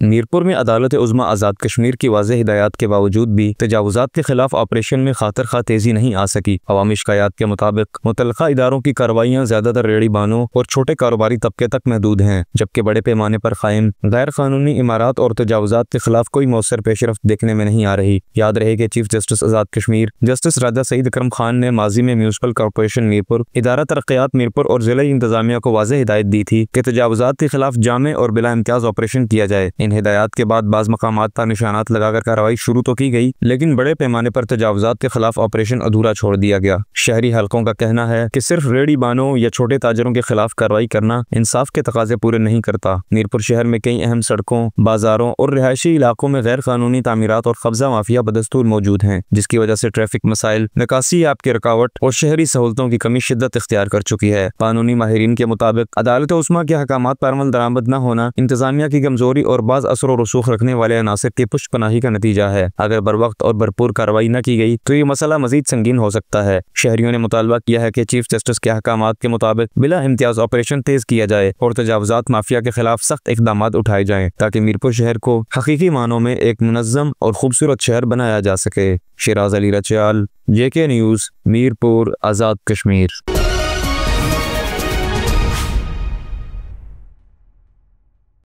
मीरपुर में अदालत उज़्मा आज़ाद कश्मीर की वाज़ेह हिदायत के बावजूद भी तजावुज़ात के खिलाफ ऑपरेशन में खातर खा तेजी नहीं आ सकी। अवामी शिकायत के मुताबिक मुतल्लका इदारों की कार्रवाइयाँ ज़्यादातर रेहड़ी बानों और छोटे कारोबारी तबके तक महदूद हैं, जबकि बड़े पैमाने पर कायम गैर कानूनी इमारात और तजावुज़ात के खिलाफ कोई मौसर पेशरफ्त देखने में नहीं आ रही। याद रहे कि chief justice Azad Kashmir justice राजा सईद अकरम खान ने माजी में म्यूनसिपल कॉरपोरेशन मीरपुर, इदारा तरक्यात मीरपुर और ज़िला इंतजामिया को वाज़ेह हिदायत दी थी कि तजावुज़ात के खिलाफ जामे और बिला इम्तियाज ऑपरेशन किया जाए। इन हिदायत के बाद बाज़ मकामात पर निशानात लगाकर कार्रवाई शुरू तो की गई, लेकिन बड़े पैमाने पर तजावुज़ात के खिलाफ ऑपरेशन अधूरा छोड़ दिया गया। शहरी हलकों का कहना है कि सिर्फ रेहड़ी बानों या छोटे ताजरों के खिलाफ कार्रवाई करना इंसाफ के तकाजे पूरे नहीं करता। मीरपुर शहर में कई अहम सड़कों, बाजारों और रिहायशी इलाकों में गैर कानूनी तामीरात और कब्जा माफिया बदस्तूर मौजूद हैं, जिसकी वजह से ट्रैफिक मसाइल, निकासी ऐप की रुकावट और शहरी सहूलतों की कमी शिद्दत इख्तियार कर चुकी है। कानूनी माहिरीन के मुताबिक अदालत उस्मा के अहकामात पर अमल दरामद न होना इंतजामिया की कमजोरी और बाज़ असर और रसूख रखने वाले अनासर की पुष्टपनाही का नतीजा है। अगर बरवक्त और भरपूर कार्रवाई न की गई तो ये मसला मजीद संगीन हो सकता है। शहरियों ने मुतालबा किया है कि चीफ जस्टिस के अहकामात के मुताबिक बिला इम्तियाज ऑपरेशन तेज किया जाए और तजावुज़ात माफिया के खिलाफ सख्त इक़दाम उठाए जाएं, ताकि मीरपुर शहर को हकीकी मानों में एक मुनज़्ज़म और खूबसूरत शहर बनाया जा सके। Siraj Ali रचियाल, JK news, Mirpur, Azad Kashmir.